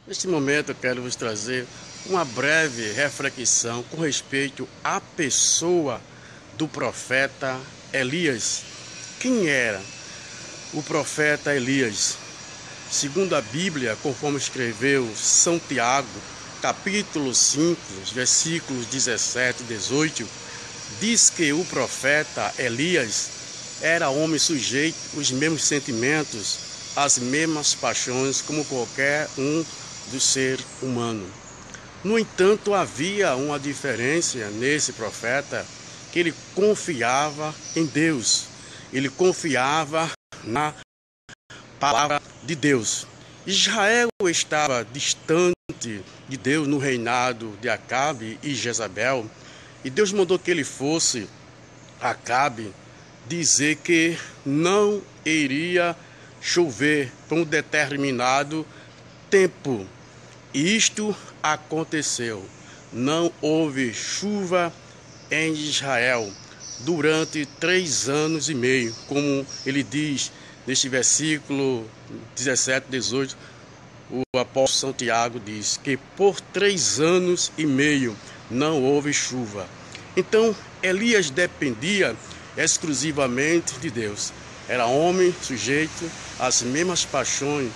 Neste momento eu quero vos trazer uma breve reflexão com respeito à pessoa do profeta Elias. Quem era o profeta Elias? Segundo a Bíblia, conforme escreveu São Tiago, capítulo 5, versículos 17 e 18, diz que o profeta Elias era homem sujeito aos mesmos sentimentos, às mesmas paixões como qualquer um do ser humano. No entanto, havia uma diferença nesse profeta, que ele confiava em Deus, ele confiava na palavra de Deus. Israel estava distante de Deus no reinado de Acabe e Jezabel, e Deus mandou que ele fosse a Acabe dizer que não iria chover por um determinado tempo. E isto aconteceu. Não houve chuva em Israel durante 3 anos e meio, como ele diz neste versículo 17 e 18, o apóstolo São Tiago diz que por 3 anos e meio não houve chuva. Então Elias dependia exclusivamente de Deus. Era homem sujeito às mesmas paixões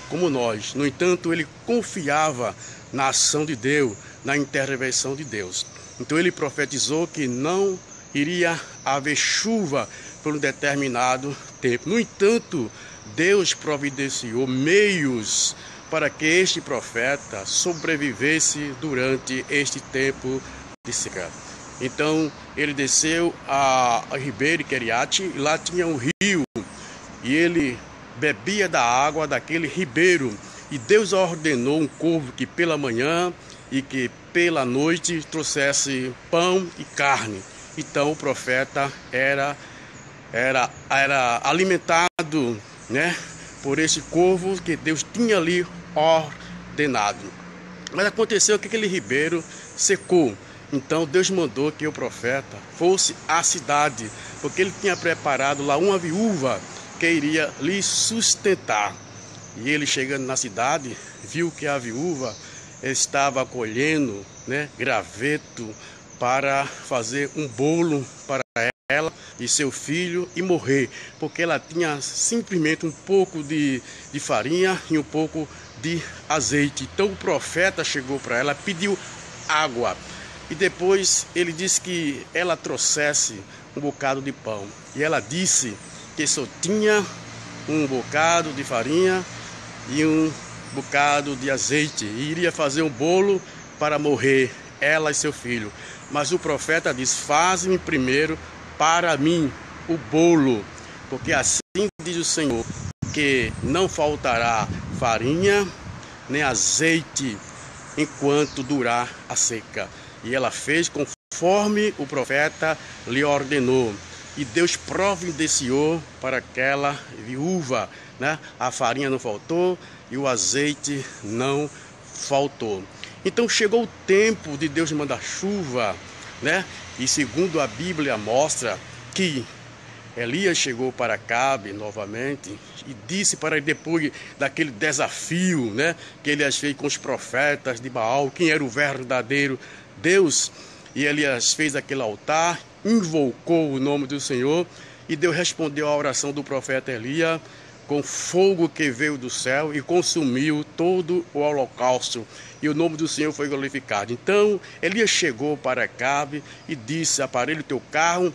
como nós. No entanto, ele confiava na ação de Deus, na intervenção de Deus. Então ele profetizou que não iria haver chuva por um determinado tempo. No entanto, Deus providenciou meios para que este profeta sobrevivesse durante este tempo de seca. Então ele desceu a Ribeiro Queriate, e lá tinha um rio, e ele bebia da água daquele ribeiro, e Deus ordenou um corvo que pela manhã e que pela noite trouxesse pão e carne. Então o profeta era alimentado, por esse corvo que Deus tinha ali ordenado. Mas aconteceu que aquele ribeiro secou. Então Deus mandou que o profeta fosse à cidade, porque ele tinha preparado lá uma viúva que iria lhe sustentar. E ele, chegando na cidade, viu que a viúva estava colhendo graveto para fazer um bolo para ela e seu filho e morrer, porque ela tinha simplesmente um pouco de farinha e um pouco de azeite. Então o profeta chegou para ela, pediu água, e depois ele disse que ela trouxesse um bocado de pão, e ela disse que só tinha um bocado de farinha e um bocado de azeite, e iria fazer um bolo para morrer, ela e seu filho. Mas o profeta disse: faze-me primeiro para mim o bolo, porque assim diz o Senhor, que não faltará farinha nem azeite enquanto durar a seca. E ela fez conforme o profeta lhe ordenou. E Deus providenciou para aquela viúva, a farinha não faltou e o azeite não faltou. Então chegou o tempo de Deus mandar chuva, E segundo a Bíblia mostra que Elias chegou para Acabe novamente e disse para ele, depois daquele desafio, que Elias fez com os profetas de Baal, quem era o verdadeiro Deus. E Elias fez aquele altar, invocou o nome do Senhor, e Deus respondeu à oração do profeta Elias com fogo que veio do céu e consumiu todo o holocausto, e o nome do Senhor foi glorificado. Então Elias chegou para Acabe e disse: aparelha o teu carro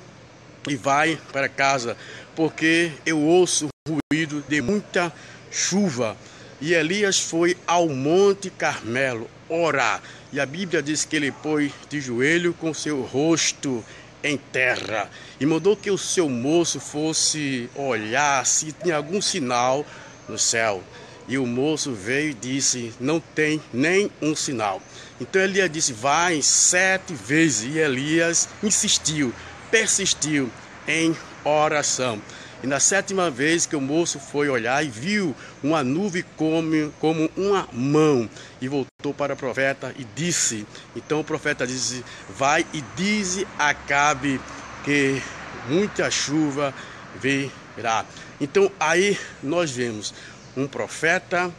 e vai para casa, porque eu ouço ruído de muita chuva. E Elias foi ao Monte Carmelo orar, e a Bíblia diz que ele pôs de joelho com seu rosto em terra, e mandou que o seu moço fosse olhar se tinha algum sinal no céu. E o moço veio e disse: não tem nem um sinal. Então Elias disse: vai 7 vezes. E Elias insistiu, persistiu em oração. E na 7ª vez que o moço foi olhar e viu uma nuvem como uma mão, e voltou para o profeta e disse, então o profeta disse: vai e dize a Acabe que muita chuva virá. Então aí nós vemos um profeta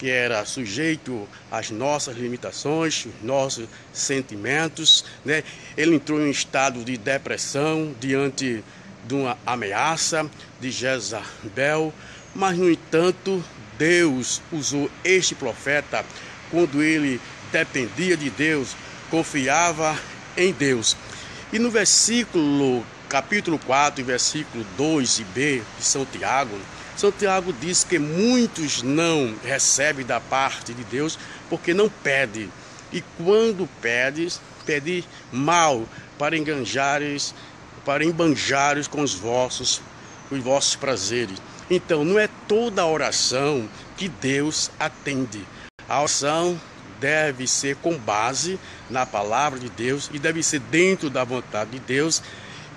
que era sujeito às nossas limitações, os nossos sentimentos, né? Ele entrou em um estado de depressão diante de uma ameaça de Jezabel, mas, no entanto, Deus usou este profeta quando ele dependia de Deus, confiava em Deus. E no capítulo 4, versículo 2 e B de São Tiago diz que muitos não recebem da parte de Deus porque não pedem. E quando pedes, pede mal para enganjares, para embanjares com os vossos prazeres. Então, não é toda oração que Deus atende. A oração deve ser com base na palavra de Deus e deve ser dentro da vontade de Deus,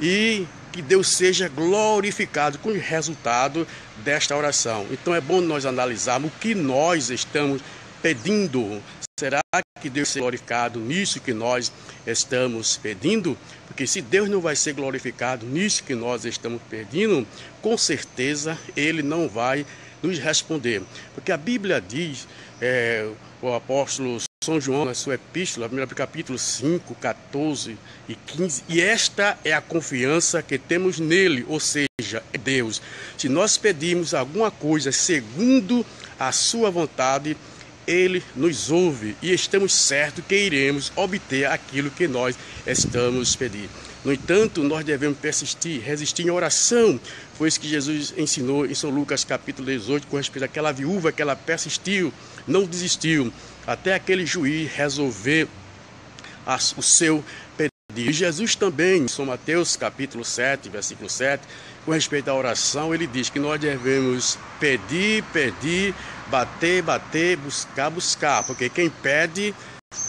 e que Deus seja glorificado com o resultado desta oração. Então é bom nós analisarmos o que nós estamos pedindo. Será que Deus será glorificado nisso que nós estamos pedindo? Porque se Deus não vai ser glorificado nisso que nós estamos pedindo, com certeza Ele não vai nos responder. Porque a Bíblia diz, o apóstolo São João, na sua epístola, capítulo 5, 14 e 15, e esta é a confiança que temos nele, ou seja, é Deus. Se nós pedirmos alguma coisa segundo a sua vontade, Ele nos ouve e estamos certos que iremos obter aquilo que nós estamos pedindo. No entanto, nós devemos persistir, resistir em oração. Foi isso que Jesus ensinou em São Lucas capítulo 18, com respeito àquela viúva que ela persistiu, não desistiu, até aquele juiz resolver o seu pedido. E Jesus também, em São Mateus capítulo 7, versículo 7, com respeito à oração, ele diz que nós devemos pedir, bater, buscar, porque quem pede,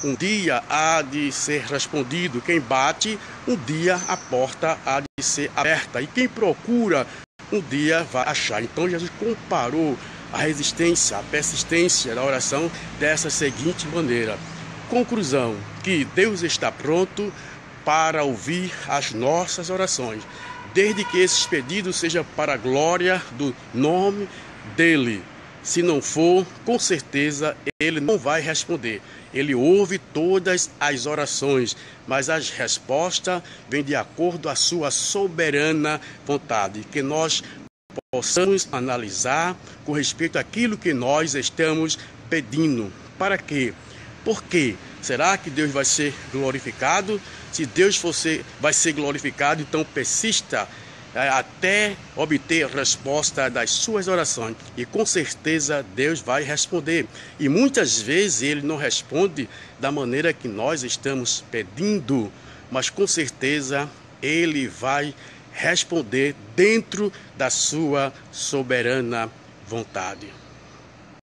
um dia há de ser respondido, quem bate, um dia a porta há de ser aberta, e quem procura, um dia vai achar. Então Jesus comparou a resistência, a persistência da oração dessa seguinte maneira. Conclusão, que Deus está pronto para ouvir as nossas orações, desde que esses pedidos sejam para a glória do nome dEle. Se não for, com certeza Ele não vai responder. Ele ouve todas as orações, mas as respostas vêm de acordo à sua soberana vontade. Que nós possamos analisar com respeito àquilo que nós estamos pedindo. Para quê? Por quê? Será que Deus vai ser glorificado? Se Deus vai ser glorificado, então persista até obter a resposta das suas orações. E com certeza Deus vai responder. E muitas vezes Ele não responde da maneira que nós estamos pedindo, mas com certeza Ele vai responder dentro da sua soberana vontade.